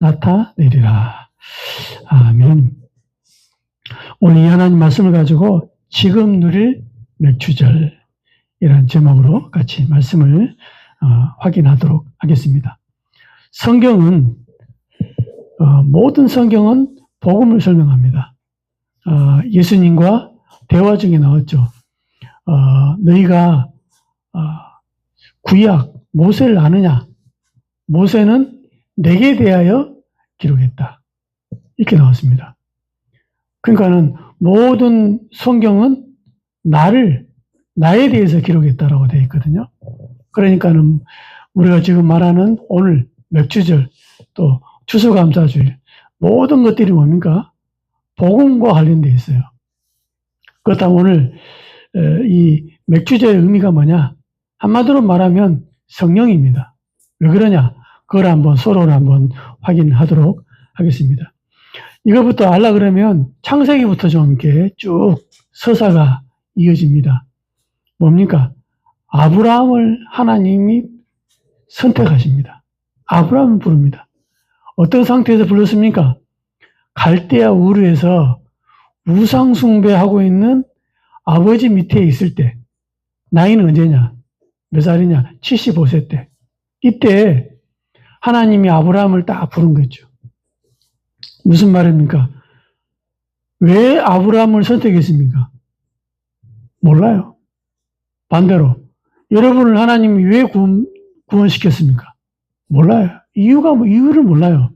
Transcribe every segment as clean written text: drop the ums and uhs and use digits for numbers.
나타내리라. 아멘. 오늘 이 하나님 말씀을 가지고 지금 누릴 맥추절이라는 제목으로 같이 말씀을 확인하도록 하겠습니다. 성경은 모든 성경은 복음을 설명합니다. 예수님과 대화 중에 나왔죠. 너희가 구약 모세를 아느냐? 모세는 내게 대하여 기록했다. 이렇게 나왔습니다. 그러니까는 모든 성경은 나에 대해서 기록했다라고 되어 있거든요. 그러니까는 우리가 지금 말하는 오늘 맥추절 또 추수감사주일 모든 것들이 뭡니까? 복음과 관련되어 있어요. 그렇다면 오늘 이 맥추절의 의미가 뭐냐? 한마디로 말하면 성령입니다. 왜 그러냐? 그걸 한번 서로를 한번 확인하도록 하겠습니다. 이거부터 알라 그러면 창세기부터 좀 이렇게 쭉 서사가 이어집니다. 뭡니까? 아브라함을 하나님이 선택하십니다. 아브라함을 부릅니다. 어떤 상태에서 불렀습니까? 갈대아 우르에서 우상 숭배하고 있는 아버지 밑에 있을 때, 나이는 언제냐? 몇 살이냐? 75세 때. 이때 하나님이 아브라함을 딱 부른 거죠. 무슨 말입니까? 왜 아브라함을 선택했습니까? 몰라요. 반대로 여러분을 하나님이 왜 구원시켰습니까? 몰라요. 이유를 몰라요.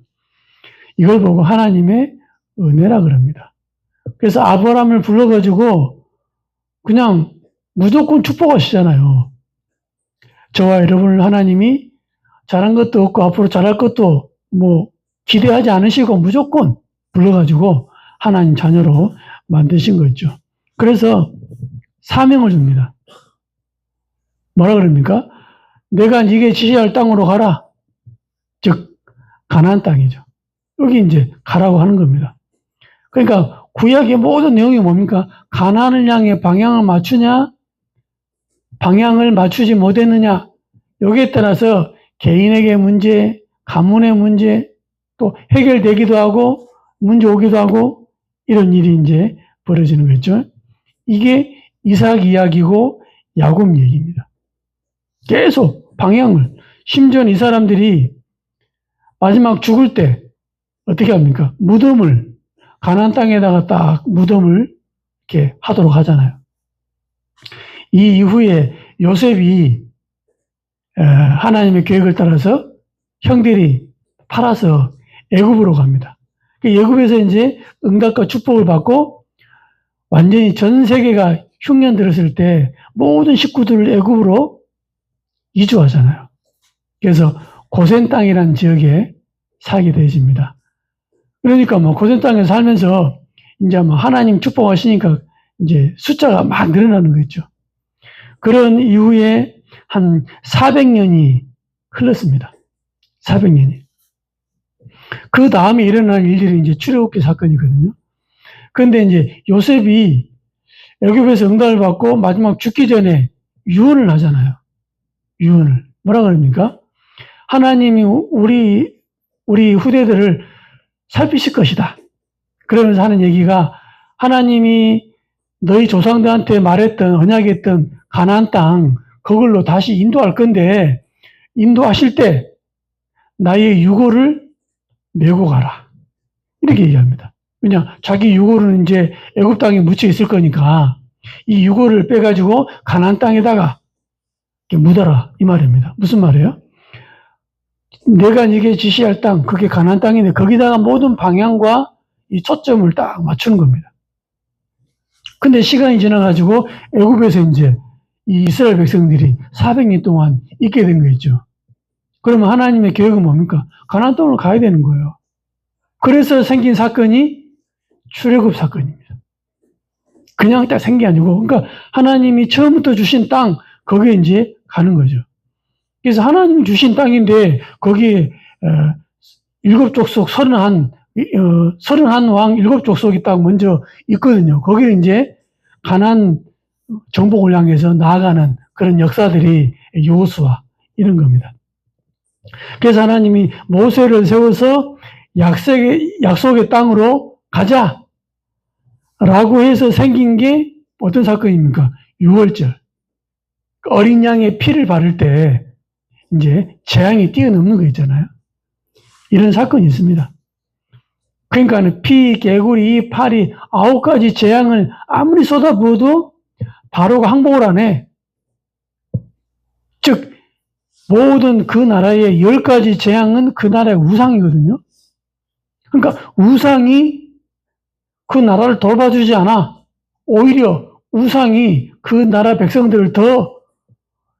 이걸 보고 하나님의 은혜라 그럽니다. 그래서 아브라함을 불러가지고 그냥 무조건 축복하시잖아요. 저와 여러분을 하나님이 잘한 것도 없고 앞으로 잘할 것도 기대하지 않으시고 무조건 불러가지고 하나님 자녀로 만드신 거죠. 그래서 사명을 줍니다. 뭐라 그럽니까? 내가 네게 지시할 땅으로 가라. 즉 가나안 땅이죠. 여기 이제 가라고 하는 겁니다. 그러니까 구약의 모든 내용이 뭡니까? 가나안을 향해 방향을 맞추냐? 방향을 맞추지 못했느냐? 여기에 따라서 개인에게 문제, 가문의 문제, 또 해결되기도 하고 문제 오기도 하고 이런 일이 이제 벌어지는 거죠. 이게 이삭 이야기고 야곱 얘기입니다. 계속 방향을, 심지어 이 사람들이 마지막 죽을 때 어떻게 합니까? 무덤을 가나안 땅에다가 딱 무덤을 이렇게 하도록 하잖아요. 이 이후에 요셉이 하나님의 계획을 따라서 형들이 팔아서 애굽으로 갑니다. 애굽에서 이제 응답과 축복을 받고 완전히 전 세계가 흉년 들었을 때 모든 식구들을 애굽으로 이주하잖아요. 그래서 고센 땅이라는 지역에 살게 되어집니다. 그러니까 고센 땅에 살면서 이제 하나님 축복하시니까 이제 숫자가 막 늘어나는 거죠. 그런 이후에 한 400년이 흘렀습니다. 400년이. 그 다음에 일어난 일들이 이제 출애굽기 사건이거든요. 그런데 이제 요셉이 애굽에서 응답을 받고 마지막 죽기 전에 유언을 하잖아요. 유언을. 뭐라 그럽니까? 하나님이 우리 후대들을 살피실 것이다. 그러면서 하는 얘기가 하나님이 너희 조상들한테 말했던 언약했던 가나안 땅 그걸로 다시 인도할 건데 인도하실 때 나의 유고를 메고 가라. 이렇게 얘기합니다. 왜냐 자기 유고는 이제 애굽 땅에 묻혀 있을 거니까 이 유고를 빼가지고 가나안 땅에다가 묻어라 이 말입니다. 무슨 말이에요? 내가 네게 지시할 땅 그게 가나안 땅인데 거기다가 모든 방향과 이 초점을 딱 맞추는 겁니다. 근데 시간이 지나가지고 애굽에서 이제 이 이스라엘 백성들이 400년 동안 있게 된 거겠죠. 그러면 하나님의 계획은 뭡니까? 가나안 땅으로 가야 되는 거예요. 그래서 생긴 사건이 출애굽 사건입니다. 그냥 딱 생긴 게 아니고, 그러니까 하나님이 처음부터 주신 땅 거기에 이제 가는 거죠. 그래서 하나님이 주신 땅인데 거기에 7족속 31왕 7족속이 딱 먼저 있거든요. 거기에 이제 가나안 정복을 향해서 나아가는 그런 역사들이 여호수아 이런 겁니다. 그래서 하나님이 모세를 세워서 약속의 땅으로 가자! 라고 해서 생긴 게 어떤 사건입니까? 유월절. 어린 양의 피를 바를 때 이제 재앙이 뛰어넘는 거 있잖아요. 이런 사건이 있습니다. 그러니까 피, 개구리, 파리 9가지 재앙을 아무리 쏟아부어도 바로가 항복을 안 해. 즉 모든 그 나라의 10가지 재앙은 그 나라의 우상이거든요. 그러니까 우상이 그 나라를 돌봐주지 않아. 오히려 우상이 그 나라 백성들을 더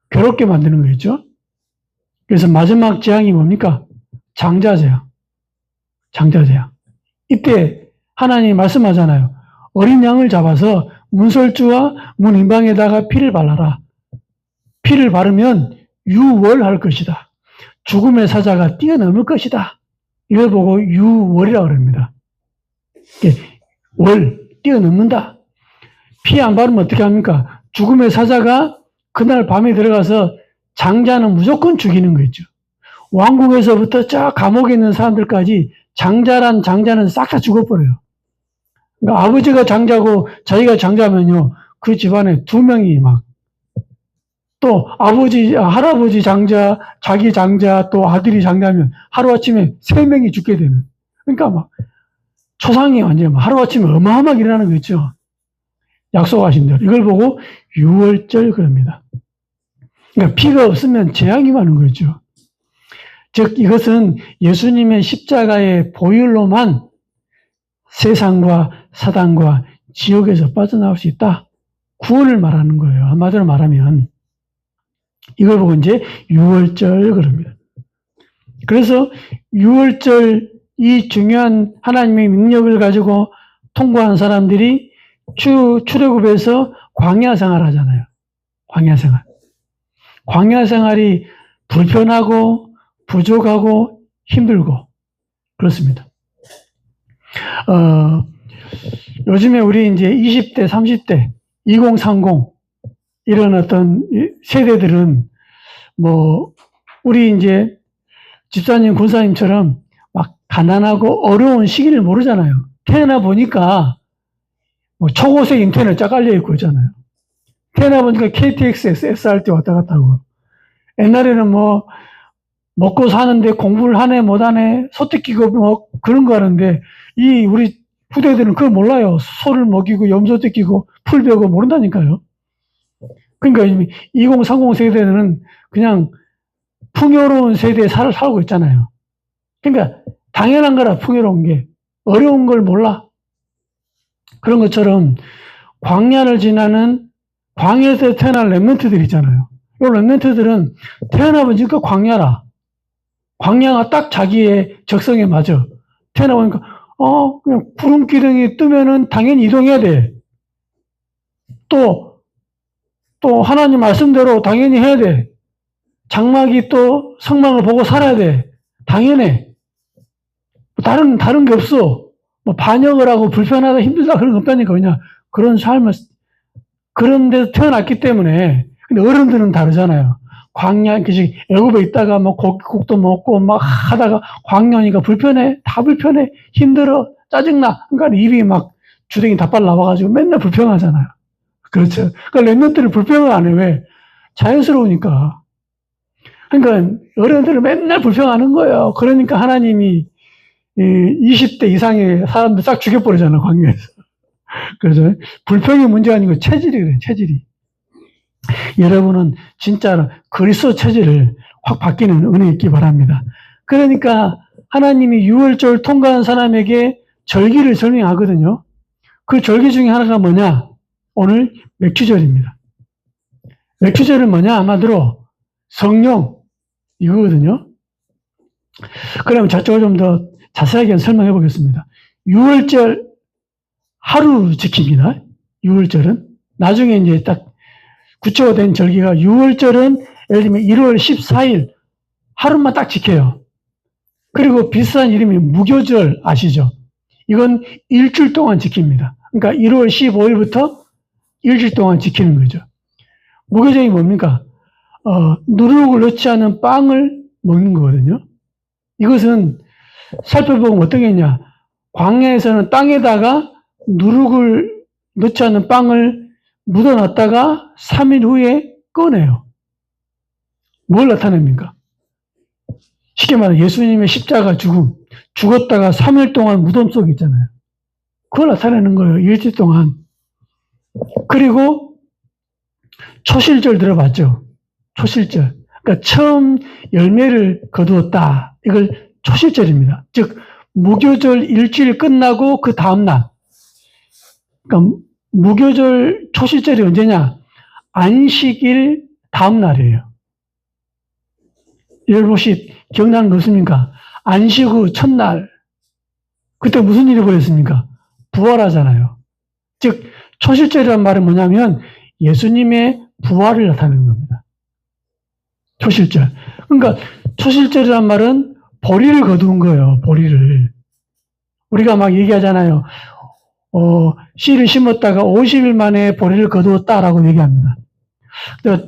괴롭게 만드는 거겠죠. 그래서 마지막 재앙이 뭡니까? 장자재앙. 장자재앙. 이때 하나님이 말씀하잖아요. 어린 양을 잡아서 문설주와 문인방에다가 피를 발라라. 피를 바르면 유월할 것이다. 죽음의 사자가 뛰어넘을 것이다. 이걸 보고 유월이라고 합니다. 월, 뛰어넘는다. 피 안 바르면 어떻게 합니까? 죽음의 사자가 그날 밤에 들어가서 장자는 무조건 죽이는 거죠. 왕궁에서부터 저 감옥에 있는 사람들까지 장자는 싹 다 죽어버려요. 그러니까 아버지가 장자고 자기가 장자면요, 그 집안에 2명이 또 할아버지 장자, 자기 장자, 또 아들이 장자면 하루아침에 3명이 죽게 되는. 그러니까 초상이 완전히 하루아침에 어마어마하게 일어나는 거 있죠. 약속하신 대로. 이걸 보고 유월절 그럽니다. 그러니까 피가 없으면 재앙이 많은 거죠. 즉 이것은 예수님의 십자가의 보혈로만 세상과 사단과 지옥에서 빠져나올 수 있다. 구원을 말하는 거예요. 한마디로 말하면 이걸 보고 이제 유월절 그럽니다. 그래서 유월절 이 중요한 하나님의 능력을 가지고 통과한 사람들이 출애굽에서 광야 생활 하잖아요. 광야 생활. 광야 생활이 불편하고 부족하고 힘들고 그렇습니다. 요즘에 우리 이제 20대, 30대, 2030 이런 어떤 세대들은 우리 이제 집사님, 군사님처럼 막 가난하고 어려운 시기를 모르잖아요. 태어나 보니까 초고속 인터넷 쫙 깔려있고 있잖아요. 태어나 보니까 KTX, SRT 왔다 갔다 하고. 옛날에는 먹고 사는데 공부를 하네, 못하네, 소 뜯기고 그런 거 하는데, 우리 후대들은 그걸 몰라요. 소를 먹이고, 염소 뜯기고, 풀 베고 모른다니까요. 그러니까 2030 세대는 그냥 풍요로운 세대에 살고 있잖아요. 그러니까 당연한 거라, 풍요로운 게. 어려운 걸 몰라. 그런 것처럼 광야를 지나는 광야에서 태어난 렘넌트들 있잖아요. 이 렘넌트들은 태어나보니까 광야라. 광야가 딱 자기의 적성에 맞아. 태어나보니까 그냥 구름기둥이 뜨면은 당연히 이동해야 돼. 또 하나님 말씀대로 당연히 해야 돼. 장막이 또 성막을 보고 살아야 돼. 당연해. 다른 게 없어. 반역을 하고 불편하다, 힘들다 그런 거 없다니까. 그냥 그런 삶을, 그런 데서 태어났기 때문에. 근데 어른들은 다르잖아요. 광야, 애굽에 있다가 고기국도 먹고 막 하다가 광야니까 불편해. 다 불편해. 힘들어. 짜증나. 그러니까 입이 주댕이 다빨 나와가지고 맨날 불평하잖아요. 그렇죠. 그러니까 렘넌트를 불평을 안 해. 왜? 자연스러우니까. 그러니까 어른들은 맨날 불평하는 거예요. 그러니까 하나님이 20대 이상의 사람들 싹 죽여버리잖아, 광야에서. 그래서 불평이 문제가 아니고 체질이 그래, 체질이. 여러분은 진짜 그리스도 체질을 확 바뀌는 은혜 있기 바랍니다. 그러니까 하나님이 유월절 통과한 사람에게 절기를 설명하거든요. 그 절기 중에 하나가 뭐냐? 오늘 맥주절입니다. 맥주절은 뭐냐? 아마도 성령 이거거든요. 그러면 저쪽을 좀 더 자세하게 설명해 보겠습니다. 유월절 하루 지킵니다. 유월절은 나중에 이제 딱 구체화된 절기가 유월절은 예를 들면 1월 14일 하루만 딱 지켜요. 그리고 비슷한 이름이 무교절 아시죠? 이건 일주일 동안 지킵니다. 그러니까 1월 15일부터 일주일 동안 지키는 거죠. 무교절이 뭡니까? 누룩을 넣지 않은 빵을 먹는 거거든요. 이것은 살펴보면 어떤 게 있냐. 광야에서는 땅에다가 누룩을 넣지 않는 빵을 묻어놨다가 3일 후에 꺼내요. 뭘 나타냅니까? 쉽게 말해 예수님의 십자가 죽음, 죽었다가 3일 동안 무덤 속에 있잖아요. 그걸 나타내는 거예요. 일주일 동안. 그리고 초실절 들어봤죠? 초실절. 그러니까 처음 열매를 거두었다. 이걸 초실절입니다. 즉 무교절 일주일 끝나고 그 다음날. 그러니까 무교절 초실절이 언제냐? 안식일 다음날이에요. 여러분 혹시 기억나는 거 없습니까? 안식 후 첫날. 그때 무슨 일이 벌어졌습니까? 부활하잖아요. 즉 초실절이란 말은 뭐냐면 예수님의 부활을 나타내는 겁니다. 초실절. 그러니까 초실절이란 말은 보리를 거두은 거예요. 보리를. 우리가 막 얘기하잖아요. 씨를 심었다가 50일 만에 보리를 거두었다라고 얘기합니다. 내가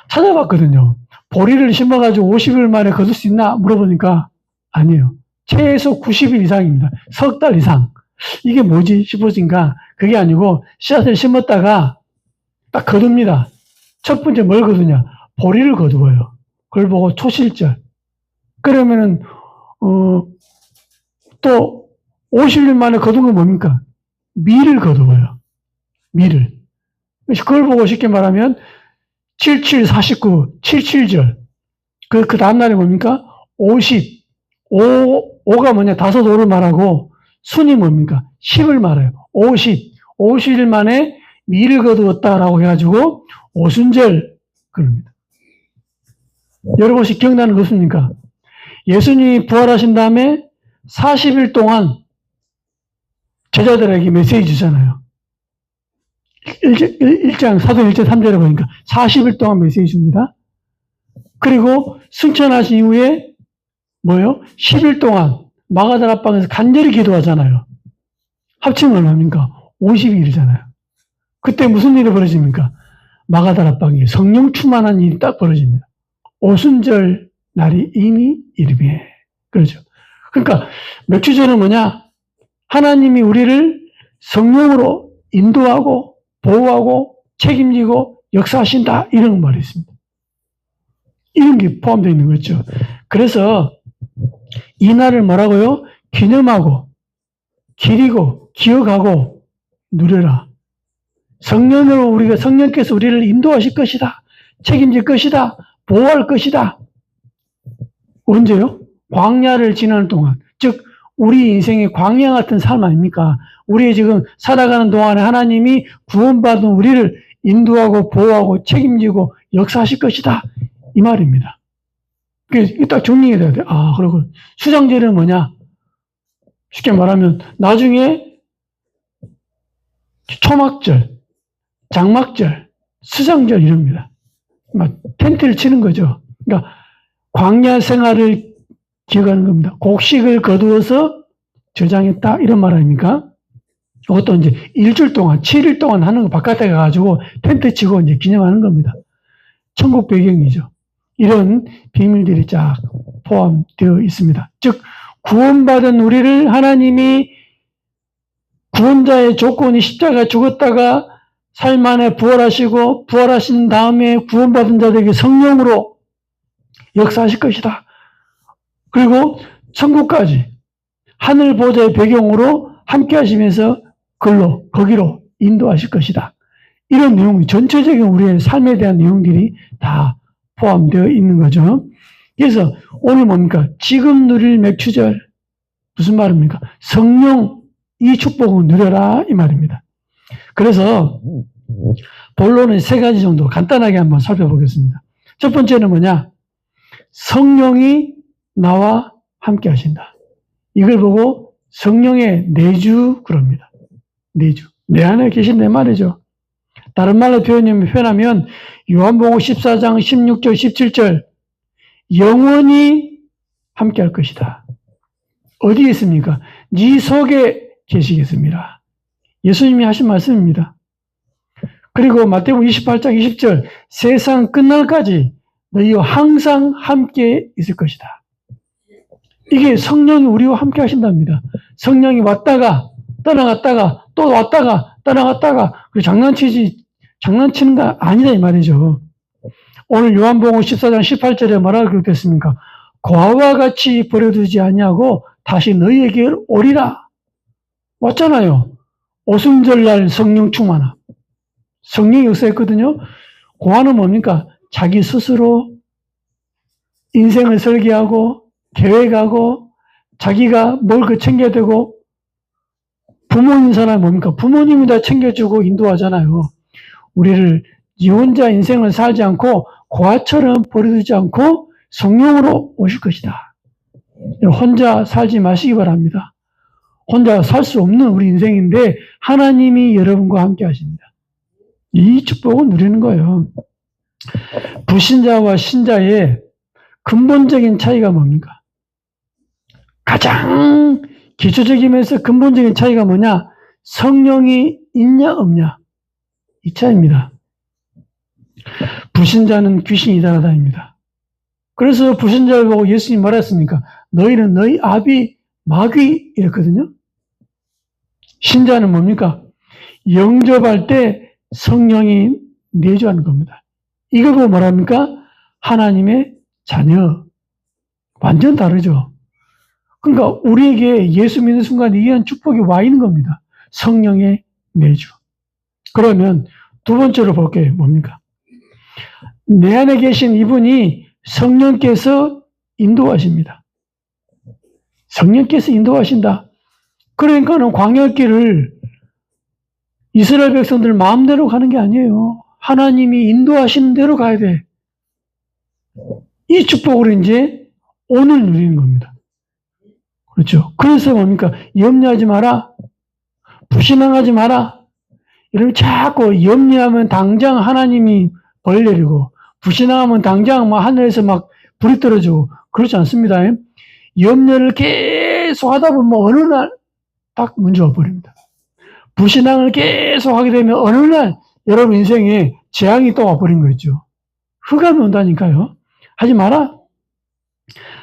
찾아봤거든요. 보리를 심어가지고 50일 만에 거둘 수 있나 물어보니까 아니에요. 최소 90일 이상입니다. 석 달 이상. 이게 뭐지 싶어진가? 그게 아니고 씨앗을 심었다가 딱 거둡니다. 첫 번째 뭘 거두냐? 보리를 거두어요. 그걸 보고 초실절. 그러면은 또 50일 만에 거둔 건 뭡니까? 밀을 거두어요. 밀을. 그걸 보고 쉽게 말하면 77, 49, 77절. 그 다음날에 뭡니까? 50. 5가 뭐냐? 다섯 5를 말하고 순이 뭡니까? 10을 말해요. 50. 50일 만에 밀을 거두었다라고 해가지고 오순절 그럽니다. 여러분 혹시 기억나는 거 없습니까? 예수님이 부활하신 다음에 40일 동안 제자들에게 메시지 주잖아요. 1장, 사도행 1장 3절에 보니까 40일 동안 메시지 줍니다. 그리고 승천하신 이후에 뭐예요? 10일 동안 마가다라 방에서 간절히 기도하잖아요. 합치면 얼마입니까? 50일이잖아요. 그때 무슨 일이 벌어집니까? 마가다라 방에 성령 충만한 일이 딱 벌어집니다. 오순절 날이 이미 이름에. 그렇죠. 그러니까 맥주절은 뭐냐? 하나님이 우리를 성령으로 인도하고 보호하고 책임지고 역사하신다. 이런 말이 있습니다. 이런 게 포함되어 있는 거죠. 그래서 이 날을 뭐라고요? 기념하고 기리고 기억하고 누려라. 성령으로 우리가 성령께서 우리를 인도하실 것이다. 책임질 것이다. 보호할 것이다. 언제요? 광야를 지나는 동안. 즉 우리 인생의 광야 같은 삶 아닙니까? 우리 지금 살아가는 동안에 하나님이 구원받은 우리를 인도하고 보호하고 책임지고 역사하실 것이다. 이 말입니다. 이게 딱 정리가 돼야 돼. 그리고 수장절은 뭐냐? 쉽게 말하면 나중에 초막절, 장막절, 수장절 이럽니다. 막 텐트를 치는 거죠. 그러니까 광야 생활을 기억하는 겁니다. 곡식을 거두어서 저장했다 이런 말 아닙니까? 그것도 이제 일주일 동안 7일 동안 하는 거 바깥에 가가지고 텐트 치고 이제 기념하는 겁니다. 천국 배경이죠. 이런 비밀들이 쫙 포함되어 있습니다. 즉 구원받은 우리를 하나님이 구원자의 조건이 십자가 죽었다가 삶 안에 부활하시고 부활하신 다음에 구원받은 자들에게 성령으로 역사하실 것이다. 그리고 천국까지 하늘 보좌의 배경으로 함께 하시면서 거기로 인도하실 것이다. 이런 내용이 전체적인 우리의 삶에 대한 내용들이 다 포함되어 있는 거죠. 그래서 오늘 뭡니까? 지금 누릴 맥추절. 무슨 말입니까? 성령 이 축복을 누려라 이 말입니다. 그래서 본론은 세 가지 정도 간단하게 한번 살펴보겠습니다. 첫 번째는 뭐냐? 성령이 나와 함께 하신다. 이걸 보고 성령의 내주 그럽니다. 내주. 내 안에 계신 내 말이죠. 다른 말로 표현하면 요한복음 14장 16절 17절 영원히 함께 할 것이다. 어디에 있습니까? 네 속에 계시겠습니다. 예수님이 하신 말씀입니다. 그리고 마태복음 28장 20절 세상 끝날까지 너희와 항상 함께 있을 것이다. 이게 성령이 우리와 함께 하신답니다. 성령이 왔다가 떠나갔다가 또 왔다가 떠나갔다가 장난치는 거 아니다 이 말이죠. 오늘 요한복음 14장 18절에 뭐라고 기록됐습니까? 고아와 같이 버려두지 아니하고 다시 너희에게 오리라. 왔잖아요. 오순절날 성령 충만함. 성령이 역사했거든요. 고아는 뭡니까? 자기 스스로 인생을 설계하고 계획하고 자기가 뭘 챙겨야 되고 부모인 사람이 뭡니까? 부모님이 다 챙겨주고 인도하잖아요. 우리를 니 혼자 인생을 살지 않고 고아처럼 버려두지 않고 성령으로 오실 것이다. 혼자 살지 마시기 바랍니다. 혼자 살 수 없는 우리 인생인데 하나님이 여러분과 함께 하십니다. 이 축복을 누리는 거예요. 불신자와 신자의 근본적인 차이가 뭡니까? 가장 기초적이면서 근본적인 차이가 뭐냐? 성령이 있냐 없냐? 이 차이입니다. 불신자는 귀신이 따라다닙니다. 그래서 불신자를 보고 예수님이 말했습니까? 너희는 너희 아비 마귀 이랬거든요. 신자는 뭡니까? 영접할 때 성령이 내주하는 겁니다. 이걸 보고 뭐랍니까? 하나님의 자녀. 완전 다르죠. 그러니까 우리에게 예수 믿는 순간 이한 축복이 와 있는 겁니다. 성령의 내주. 그러면 두 번째로 볼게요. 뭡니까? 내 안에 계신 이분이 성령께서 인도하십니다. 성령께서 인도하신다. 그러니까는 광야길을 이스라엘 백성들 마음대로 가는 게 아니에요. 하나님이 인도하시는 대로 가야 돼. 이 축복을 이제 오늘 누리는 겁니다. 그렇죠. 그래서 뭡니까? 염려하지 마라. 불신앙하지 마라. 이러면 자꾸 염려하면 당장 하나님이 벌 내리고 불신앙하면 당장 막 하늘에서 막 불이 떨어지고 그렇지 않습니다. 염려를 계속 하다 보면 어느 날 딱 문제가 버립니다. 불신앙을 계속 하게 되면 어느 날 여러분 인생에 재앙이 또 와버린 거죠. 흑암이 온다니까요. 하지 마라.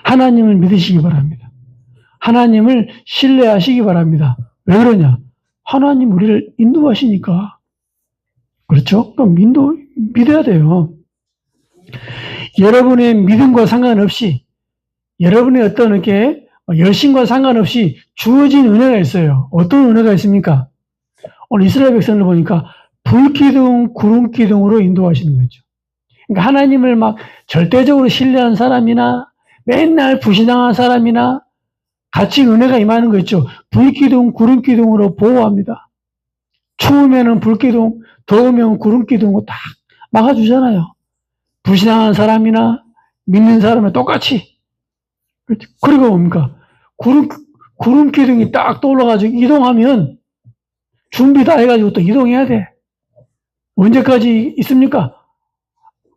하나님을 믿으시기 바랍니다. 하나님을 신뢰하시기 바랍니다. 왜 그러냐? 하나님 우리를 인도하시니까. 그렇죠? 그럼 믿어야 돼요. 여러분의 믿음과 상관없이 여러분의 어떤 이렇게 열심과 상관없이 주어진 은혜가 있어요. 어떤 은혜가 있습니까? 오늘 이스라엘 백성을 보니까 불기둥, 구름기둥으로 인도하시는 거죠. 그러니까 하나님을 막 절대적으로 신뢰한 사람이나 맨날 불신앙한 사람이나 같이 은혜가 임하는 거 있죠. 불기둥, 구름기둥으로 보호합니다. 추우면은 불기둥, 더우면 구름기둥으로 딱 막아주잖아요. 불신앙한 사람이나 믿는 사람은 똑같이. 그리고 뭡니까? 구름기둥이 딱 떠올라가지고 이동하면 준비 다 해가지고 또 이동해야 돼. 언제까지 있습니까?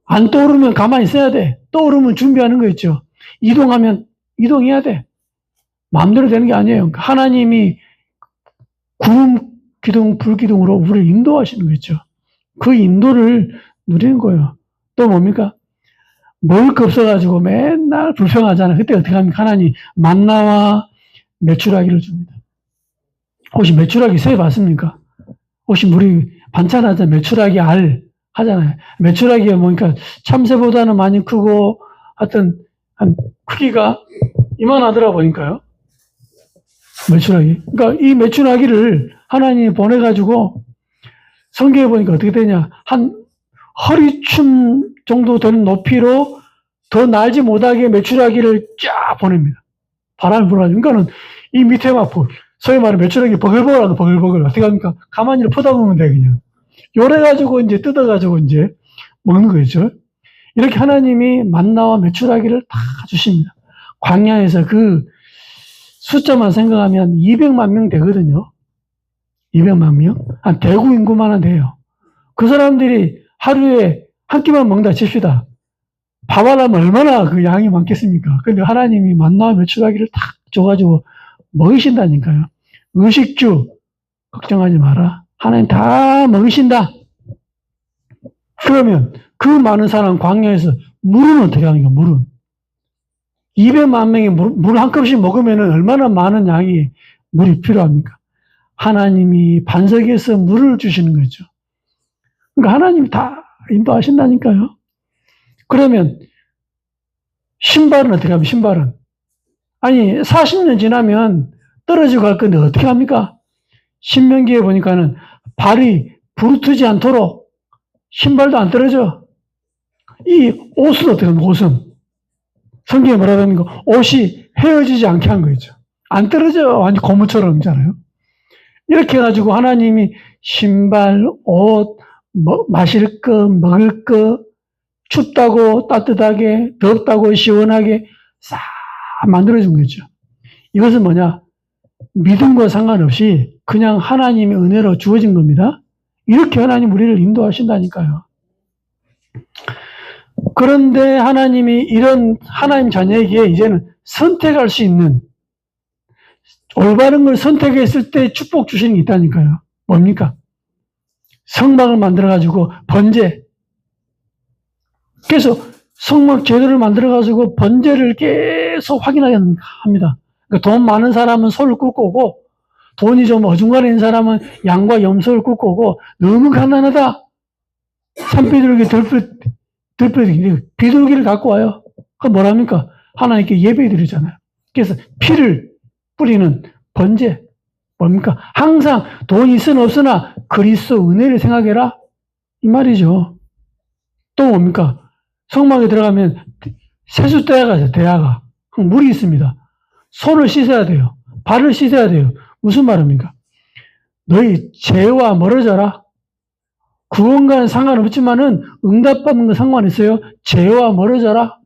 안 떠오르면 가만히 있어야 돼. 떠오르면 준비하는 거 있죠. 이동하면 이동해야 돼. 마음대로 되는 게 아니에요. 하나님이 구름기둥, 불기둥으로 우리를 인도하시는 거죠. 그 인도를 누리는 거예요. 또 뭡니까? 먹을 거 없어가지고 맨날 불평하잖아요. 그때 어떻게 합니까? 하나님 만나와 메추라기를 줍니다. 혹시 메추라기 새 봤습니까? 혹시 우리 반찬하자 메추라기 알 하잖아요. 메추라기가 뭐니까 참새보다는 많이 크고 하여튼 한 크기가 이만하더라 보니까요. 메추라기. 그러니까 이 메추라기를 하나님이 보내가지고 성경에 보니까 어떻게 되냐. 한 허리춤 정도 되는 높이로 더 날지 못하게 메추라기를 쫙 보냅니다. 바람이 불어가지고. 그러니까는 이 밑에 막 소위 말하는 메추라기 버글버글하고 버글버글. 어떻게 합니까? 가만히 퍼다보면 돼, 그냥. 요래가지고 이제 뜯어가지고 이제 먹는 거죠. 이렇게 하나님이 만나와 메추라기를 다 주십니다. 광야에서 그 숫자만 생각하면 200만 명 되거든요. 200만 명? 한 대구 인구만 돼요. 그 사람들이 하루에 한 끼만 먹는다 칩시다. 밥 하나면 얼마나 그 양이 많겠습니까? 근데 하나님이 만나와 메추라기를 딱 줘가지고 먹이신다니까요. 의식주 걱정하지 마라. 하나님 다 먹이신다. 그러면 그 많은 사람 광야에서 물은 어떻게 하는가? 물은 200만 명이 물 한 컵씩 먹으면 얼마나 많은 양이 물이 필요합니까? 하나님이 반석에서 물을 주시는 거죠. 그러니까 하나님이 다 인도하신다니까요. 그러면 신발은 어떻게 합니까? 신발은. 아니 40년 지나면 떨어지고 갈 건데 어떻게 합니까? 신명기에 보니까는 발이 부르트지 않도록 신발도 안 떨어져. 이 옷은 어떻게 합니까? 옷은. 성경에 뭐라고 합니까? 옷이 헤어지지 않게 한 거죠. 안 떨어져. 완전 고무처럼잖아요. 이렇게 해가지고 하나님이 신발, 옷, 마실 거, 먹을 거, 춥다고 따뜻하게, 덥다고 시원하게 싹 만들어준 거죠. 이것은 뭐냐? 믿음과 상관없이 그냥 하나님의 은혜로 주어진 겁니다. 이렇게 하나님 우리를 인도하신다니까요. 그런데 하나님이 이런 하나님 자녀에게 이제는 선택할 수 있는 올바른 걸 선택했을 때 축복 주시는 게 있다니까요. 뭡니까? 성막을 만들어가지고 번제. 그래서 성막 제도를 만들어가지고 번제를 계속 확인하게 합니다. 그러니까 돈 많은 사람은 소를 굽고 오고 돈이 좀 어중간한 사람은 양과 염소를 굽고 오고 너무 가난하다. 산비둘기 비둘기를 갖고 와요. 그 뭐랍니까? 하나님께 예배 드리잖아요. 그래서 피를 뿌리는 번제. 뭡니까? 항상 돈이 있으나 없으나 그리스도 은혜를 생각해라. 이 말이죠. 또 뭡니까? 성막에 들어가면 세숫대야가 있어요. 대야가. 물이 있습니다. 손을 씻어야 돼요. 발을 씻어야 돼요. 무슨 말입니까? 너희 죄와 멀어져라. 구원과는 상관없지만은 응답받는 건 상관있어요. 죄와 멀어져라.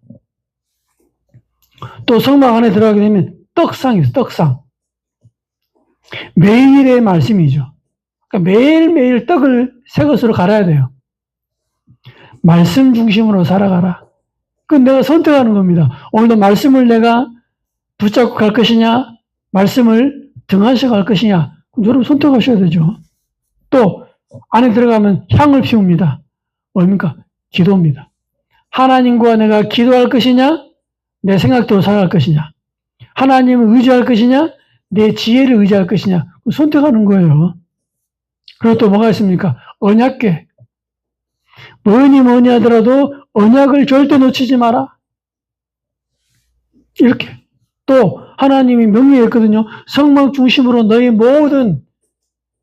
또 성막 안에 들어가게 되면 떡상이 있어요. 떡상. 매일의 말씀이죠. 그러니까 매일매일 떡을 새 것으로 갈아야 돼요. 말씀 중심으로 살아가라. 그건 내가 선택하는 겁니다. 오늘도 말씀을 내가 붙잡고 갈 것이냐, 말씀을 등한시켜 갈 것이냐, 여러분 선택하셔야 되죠. 또 안에 들어가면 향을 피웁니다. 뭡니까? 기도입니다. 하나님과 내가 기도할 것이냐, 내 생각대로 살아갈 것이냐, 하나님을 의지할 것이냐, 내 지혜를 의지할 것이냐, 선택하는 거예요. 그리고 또 뭐가 있습니까? 언약궤. 뭐니 하더라도 언약을 절대 놓치지 마라. 이렇게. 또 하나님이 명령했거든요. 성막 중심으로 너희 모든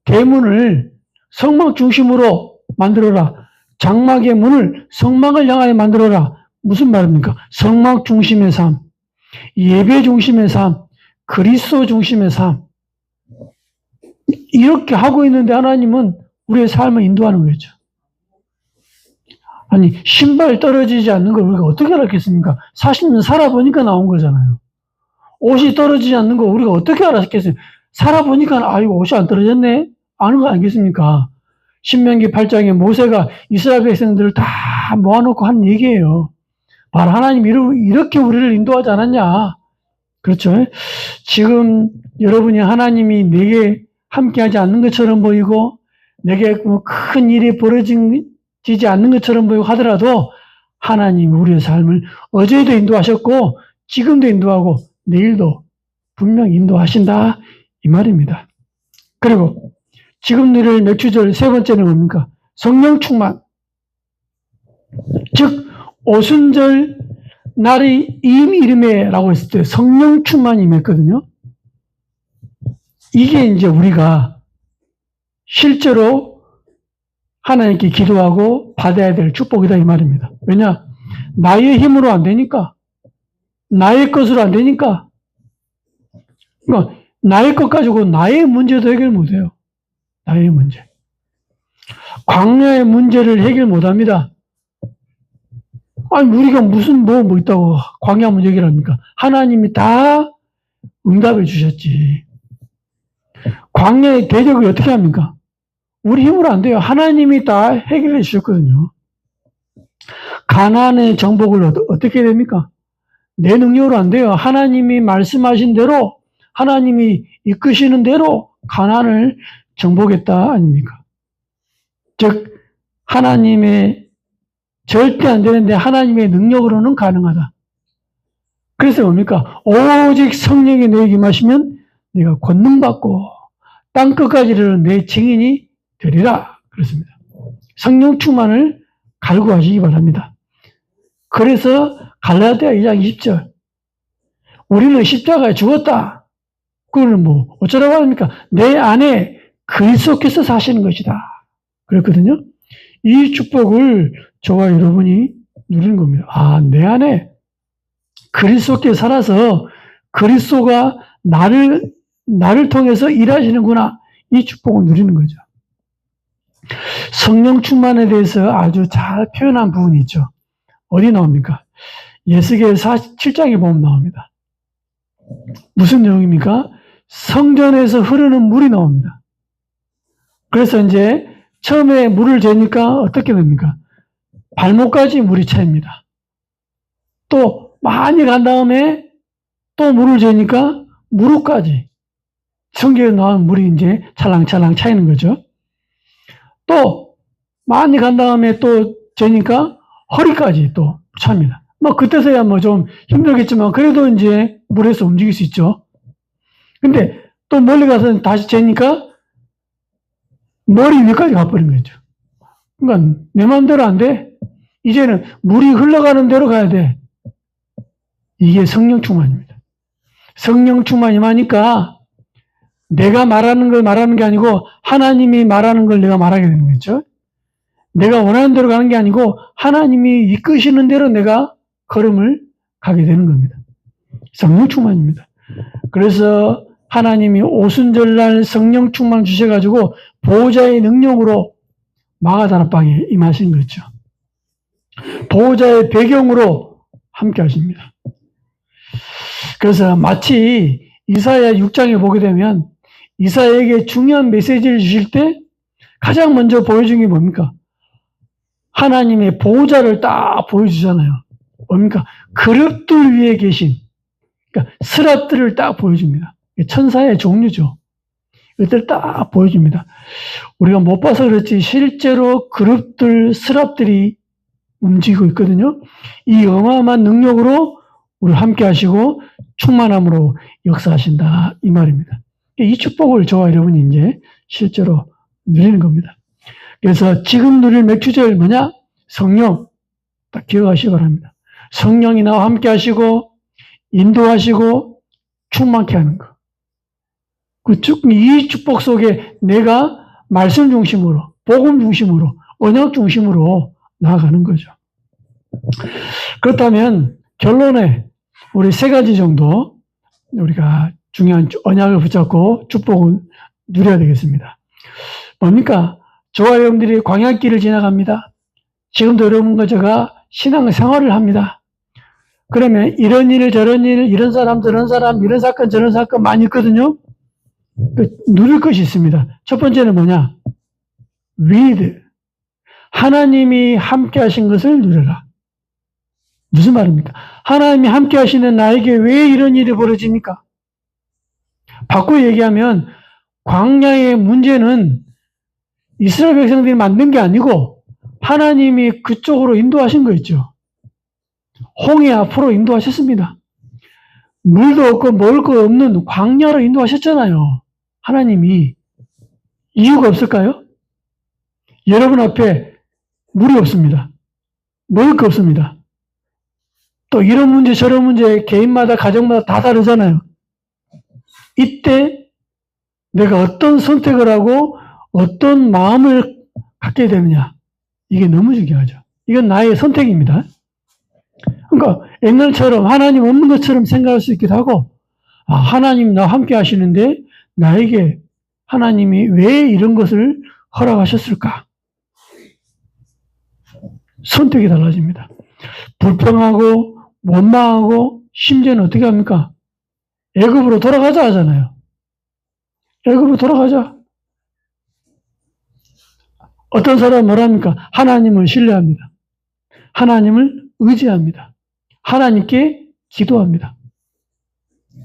대문을 성막 중심으로 만들어라. 장막의 문을 성막을 향하여 만들어라. 무슨 말입니까? 성막 중심의 삶, 예배 중심의 삶, 그리스도 중심의 삶. 이렇게 하고 있는데 하나님은 우리의 삶을 인도하는 거죠. 아니 신발 떨어지지 않는 걸 우리가 어떻게 알았겠습니까? 40년 살아보니까 나온 거잖아요. 옷이 떨어지지 않는 거 우리가 어떻게 알았겠어요? 살아보니까 아 이거 옷이 안 떨어졌네? 아는 거 아니겠습니까? 신명기 8장에 모세가 이스라엘 백성들을 다 모아놓고 한 얘기예요. 바로 하나님이 이렇게 우리를 인도하지 않았냐. 그렇죠? 지금 여러분이 하나님이 내게 함께하지 않는 것처럼 보이고 내게 뭐 큰 일이 벌어지지 않는 것처럼 보이고 하더라도 하나님이 우리의 삶을 어제도 인도하셨고 지금도 인도하고 내일도 분명 인도하신다 이 말입니다. 그리고 지금 누릴 맥주절 세 번째는 뭡니까? 성령 충만. 즉 오순절 날이 이름에라고 했을 때 성령 충만이 임했거든요. 이게 이제 우리가 실제로 하나님께 기도하고 받아야 될 축복이다 이 말입니다. 왜냐? 나의 힘으로 안 되니까. 나의 것으로 안 되니까. 그러니까 나의 것 가지고 나의 문제도 해결 못해요. 나의 문제. 광야의 문제를 해결 못합니다. 아니 우리가 무슨 뭐 있다고 광야 문제 해결합니까? 하나님이 다 응답해 주셨지. 광야의 대적을 어떻게 합니까? 우리 힘으로 안 돼요. 하나님이 다 해결해 주셨거든요. 가나안의 정복을 어떻게 됩니까? 내 능력으로 안 돼요. 하나님이 말씀하신 대로 하나님이 이끄시는 대로 가나안을 정복했다 아닙니까? 즉 하나님의 절대 안 되는데 하나님의 능력으로는 가능하다. 그래서 뭡니까? 오직 성령이 너에게 임하시면 네가 권능받고 땅끝까지 이르는 내 증인이 되리라. 그렇습니다. 성령 충만을 갈구하시기 바랍니다. 그래서 갈라디아 2장 20절 우리는 십자가에 죽었다. 그거는 뭐 어쩌라고 합니까? 내 안에 그리스도께서 사시는 것이다. 그랬거든요. 이 축복을 저와 여러분이 누리는 겁니다. 아, 내 안에 그리스도께 살아서 그리스도가 나를 통해서 일하시는구나. 이 축복을 누리는 거죠. 성령 충만에 대해서 아주 잘 표현한 부분이 있죠. 어디 나옵니까? 예수계의 47장에 보면 나옵니다. 무슨 내용입니까? 성전에서 흐르는 물이 나옵니다. 그래서 이제 처음에 물을 재니까 어떻게 됩니까? 발목까지 물이 차입니다. 또 많이 간 다음에 또 물을 재니까 무릎까지 성경에 나온 물이 이제 찰랑찰랑 차이는 거죠. 또 많이 간 다음에 또 재니까 허리까지 또 찹니다. 뭐 그때서야 뭐 좀 힘들겠지만 그래도 이제 물에서 움직일 수 있죠. 근데 또 멀리 가서 다시 재니까 머리 위까지 가버린 거죠. 그러니까 내 마음대로 안 돼. 이제는 물이 흘러가는 대로 가야 돼. 이게 성령 충만입니다. 성령 충만이 많으니까 내가 말하는 걸 말하는 게 아니고 하나님이 말하는 걸 내가 말하게 되는 거죠. 내가 원하는 대로 가는 게 아니고 하나님이 이끄시는 대로 내가 걸음을 가게 되는 겁니다. 성령 충만입니다. 그래서 하나님이 오순절날 성령 충만 주셔가지고 보호자의 능력으로 마가다락방에 임하신 거죠. 보호자의 배경으로 함께 하십니다. 그래서 마치 이사야 6장에 보게 되면 이사야에게 중요한 메시지를 주실 때 가장 먼저 보여준 게 뭡니까? 하나님의 보호자를 딱 보여주잖아요. 뭡니까? 그룹들 위에 계신, 그러니까 스랍들을 딱 보여줍니다. 천사의 종류죠. 이것들 딱 보여줍니다. 우리가 못 봐서 그렇지 실제로 그룹들, 스랍들이 움직이고 있거든요. 이 어마어마한 능력으로 우리 함께 하시고 충만함으로 역사하신다. 이 말입니다. 이 축복을 저와 여러분이 이제 실제로 누리는 겁니다. 그래서 지금 누릴 맥주제일 뭐냐? 성령. 딱 기억하시기 바랍니다. 성령이 나와 함께 하시고 인도하시고 충만케 하는 거. 이 축복 속에 내가 말씀 중심으로, 복음 중심으로, 언약 중심으로 나아가는 거죠. 그렇다면 결론에 우리 세 가지 정도 우리가 중요한 언약을 붙잡고 축복을 누려야 되겠습니다. 뭡니까? 저와 여러분들이 광야길을 지나갑니다. 지금도 여러분과 제가 신앙생활을 합니다. 그러면 이런 일, 저런 일, 이런 사람, 저런 사람, 이런 사건, 저런 사건 많이 있거든요. 누릴 것이 있습니다. 첫 번째는 뭐냐? read. 하나님이 함께 하신 것을 누려라. 무슨 말입니까? 하나님이 함께 하시는 나에게 왜 이런 일이 벌어집니까? 바꿔 얘기하면 광야의 문제는 이스라엘 백성들이 만든 게 아니고 하나님이 그쪽으로 인도하신 거 있죠. 홍해 앞으로 인도하셨습니다. 물도 없고 먹을 거 없는 광야로 인도하셨잖아요. 하나님이. 이유가 없을까요? 여러분 앞에 물이 없습니다. 먹을 거 없습니다. 또 이런 문제 저런 문제 개인마다 가정마다 다 다르잖아요. 이때 내가 어떤 선택을 하고 어떤 마음을 갖게 되느냐. 이게 너무 중요하죠. 이건 나의 선택입니다. 그러니까 옛날처럼 하나님 없는 것처럼 생각할 수 있기도 하고 하나님 나와 함께 하시는데 나에게 하나님이 왜 이런 것을 허락하셨을까? 선택이 달라집니다. 불평하고 원망하고 심지어는 어떻게 합니까? 애굽으로 돌아가자 하잖아요. 애굽으로 돌아가자. 어떤 사람은 뭐랍니까? 하나님을 신뢰합니다. 하나님을 의지합니다. 하나님께 기도합니다.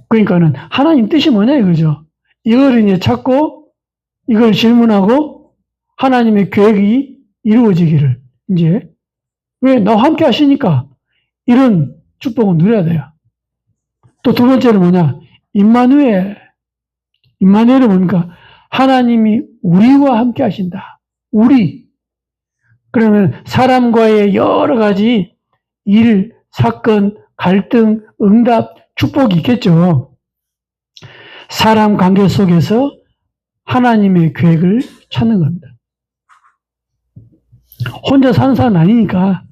그러니까는 하나님 뜻이 뭐냐 이거죠. 이걸 이제 찾고 이걸 질문하고 하나님의 계획이 이루어지기를 이제 왜 나와 함께 하시니까 이런 축복을 누려야 돼요. 또 두 번째는 뭐냐? 임마누엘. 임마누엘은 뭡니까? 하나님이 우리와 함께 하신다. 우리. 그러면 사람과의 여러 가지 일, 사건, 갈등, 응답, 축복이 있겠죠. 사람 관계 속에서 하나님의 계획을 찾는 겁니다. 혼자 사는 사람은 아니니까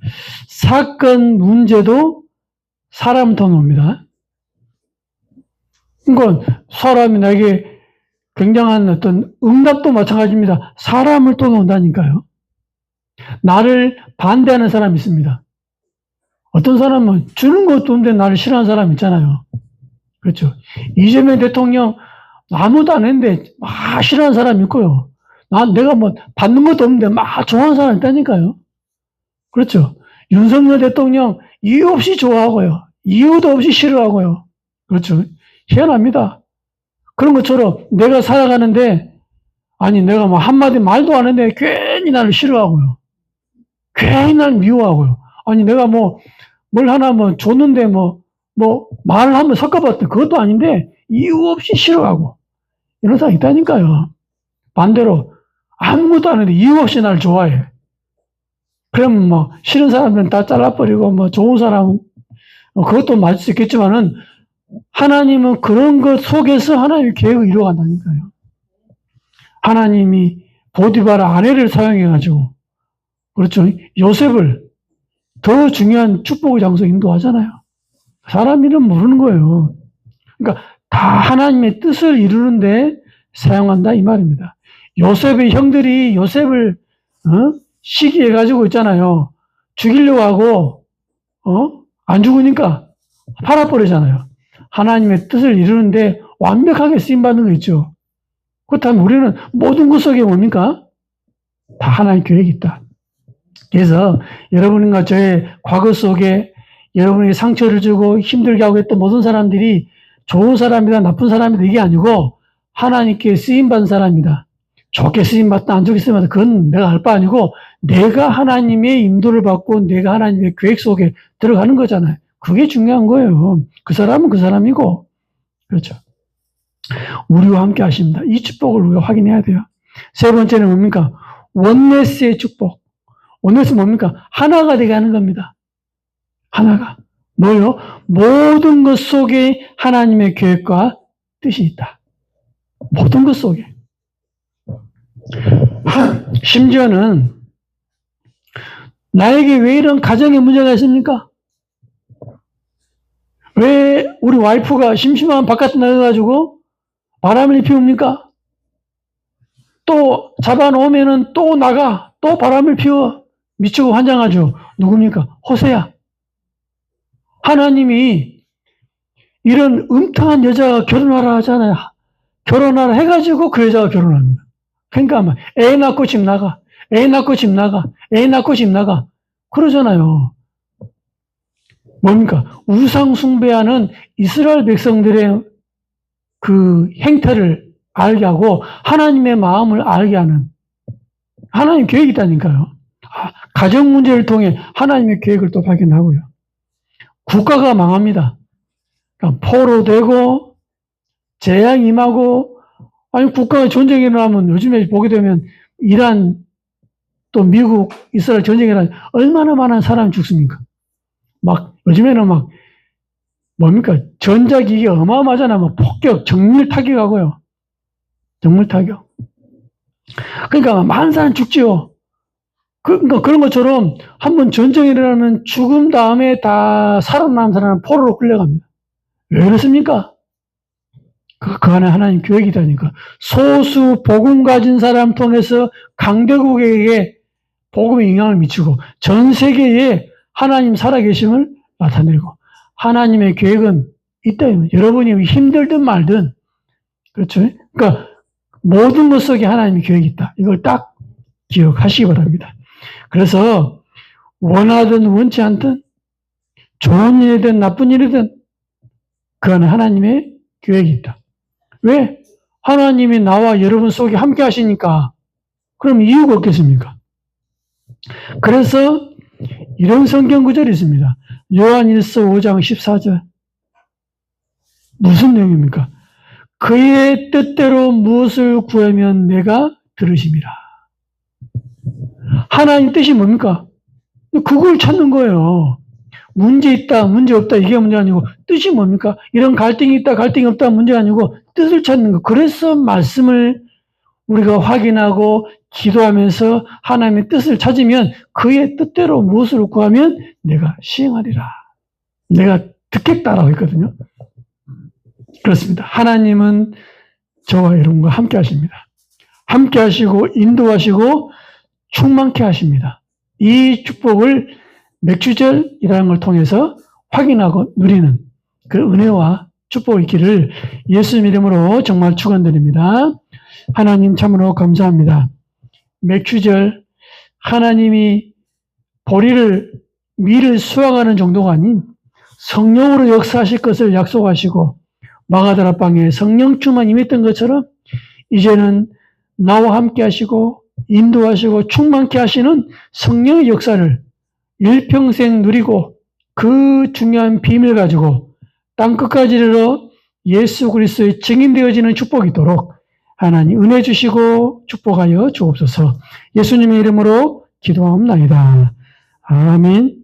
사건, 문제도 사람을 통해 옵니다. 그러니까 사람이 나에게 굉장한 어떤 응답도 마찬가지입니다. 사람을 통해 온다니까요. 나를 반대하는 사람이 있습니다. 어떤 사람은 주는 것도 없는데 나를 싫어하는 사람 있잖아요. 그렇죠. 이재명 대통령 아무도 안 했는데 막 싫어하는 사람이 있고요. 내가 뭐 받는 것도 없는데 막 좋아하는 사람이 있다니까요. 그렇죠. 윤석열 대통령 이유 없이 좋아하고요. 이유도 없이 싫어하고요. 그렇죠. 희한합니다. 그런 것처럼 내가 살아가는데 내가 뭐 한마디 말도 안 했는데 괜히 나를 싫어하고요. 괜히 나를 미워하고요. 내가 뭘 하나 줬는데 말을 한번 섞어봤더니 그것도 아닌데 이유 없이 싫어하고 이런 사람이 있다니까요. 반대로 아무것도 안 했는데 이유 없이 나를 좋아해. 그러면 싫은 사람들은 다 잘라버리고 좋은 사람 그것도 맞을 수 있겠지만은 하나님은 그런 것 속에서 하나님의 계획을 이루어간다니까요. 하나님이 보디바라 아내를 사용해가지고 그렇죠. 요셉을 더 중요한 축복의 장소에 인도하잖아요. 사람 이름 모르는 거예요. 그러니까 다 하나님의 뜻을 이루는데 사용한다 이 말입니다. 요셉의 형들이 요셉을 시기해가지고 있잖아요. 죽이려고 하고 안 죽으니까 팔아버리잖아요. 하나님의 뜻을 이루는데 완벽하게 쓰임받는 거 있죠. 그렇다면 우리는 모든 것 속에 뭡니까? 다 하나님의 계획이 있다. 그래서 여러분과 저의 과거 속에 여러분에게 상처를 주고 힘들게 하고 했던 모든 사람들이 좋은 사람이다 나쁜 사람이다 이게 아니고 하나님께 쓰임받은 사람이다. 좋게 쓰임받다 안 좋게 쓰임받다 그건 내가 알 바 아니고 내가 하나님의 인도를 받고 내가 하나님의 계획 속에 들어가는 거잖아요. 그게 중요한 거예요. 그 사람은 그 사람이고 그렇죠. 우리와 함께 하십니다. 이 축복을 우리가 확인해야 돼요. 세 번째는 뭡니까? 원네스의 축복. 원네스 뭡니까? 하나가 되게 하는 겁니다. 하나가. 뭐요? 모든 것 속에 하나님의 계획과 뜻이 있다. 모든 것 속에. 심지어는 나에게 왜 이런 가정에 문제가 있습니까? 왜 우리 와이프가 심심하면 바깥에 나가가지고 바람을 피웁니까? 또 잡아놓으면은 또 나가, 또 바람을 피워. 미치고 환장하죠. 누굽니까? 호세야. 하나님이 이런 음탕한 여자가 결혼하라 하잖아요. 결혼하라 해가지고 그 여자가 결혼합니다. 그러니까 애 낳고 집 나가, 애 낳고 집 나가, 애 낳고 집 나가. 그러잖아요. 뭡니까? 우상 숭배하는 이스라엘 백성들의 그 행태를 알게 하고 하나님의 마음을 알게 하는 하나님 계획이 있다니까요. 가정 문제를 통해 하나님의 계획을 또 발견하고요. 국가가 망합니다. 그러니까 포로되고 재앙이 임하고 국가가 전쟁이 일어나면 요즘에 보게 되면 이란 또 미국 이스라엘 전쟁이 일어나면 얼마나 많은 사람이 죽습니까? 요즘에는 뭡니까? 전자기기 어마어마하잖아요. 폭격, 정밀 타격하고요. 정밀 타격. 그러니까 많은 사람 죽지요. 그러니까 그런 것처럼 한번 전쟁이 일어나면 죽음 다음에 다 살아남은 사람은 포로로 끌려갑니다. 왜 그렇습니까? 그 안에 하나님 계획이다니까. 소수 복음 가진 사람 통해서 강대국에게 복음의 영향을 미치고 전 세계에 하나님 살아계심을 나타내고 하나님의 계획은 있다. 여러분이 힘들든 말든 그렇죠. 그러니까 모든 것 속에 하나님의 계획이 있다. 이걸 딱 기억하시기 바랍니다. 그래서 원하든 원치 않든 좋은 일이든 나쁜 일이든 그 안에 하나님의 계획이 있다. 왜? 하나님이 나와 여러분 속에 함께 하시니까. 그럼 이유가 없겠습니까? 그래서 이런 성경 구절이 있습니다. 요한일서 5장 14절. 무슨 내용입니까? 그의 뜻대로 무엇을 구하면 내가 들으심이라. 하나님 뜻이 뭡니까? 그걸 찾는 거예요. 문제 있다, 문제 없다, 이게 문제 아니고, 뜻이 뭡니까? 이런 갈등이 있다, 갈등이 없다, 문제가 아니고, 뜻을 찾는 거. 그래서 말씀을 우리가 확인하고 기도하면서 하나님의 뜻을 찾으면 그의 뜻대로 무엇을 구하면 내가 시행하리라. 내가 듣겠다라고 했거든요. 그렇습니다. 하나님은 저와 여러분과 함께 하십니다. 함께 하시고 인도하시고 충만케 하십니다. 이 축복을 맥주절이라는 걸 통해서 확인하고 누리는 그 은혜와 축복이 있기를 예수님 이름으로 정말 축원드립니다. 하나님 참으로 감사합니다. 맥주절 하나님이 밀을 수확하는 정도가 아닌 성령으로 역사하실 것을 약속하시고 마가다락방에 성령 충만 임했던 것처럼 이제는 나와 함께 하시고 인도하시고 충만케 하시는 성령의 역사를 일평생 누리고 그 중요한 비밀 가지고 땅끝까지 이르러 예수 그리스도의 증인되어지는 축복이 있도록 하나님 은혜 주시고 축복하여 주옵소서. 예수님의 이름으로 기도하옵나이다. 아멘.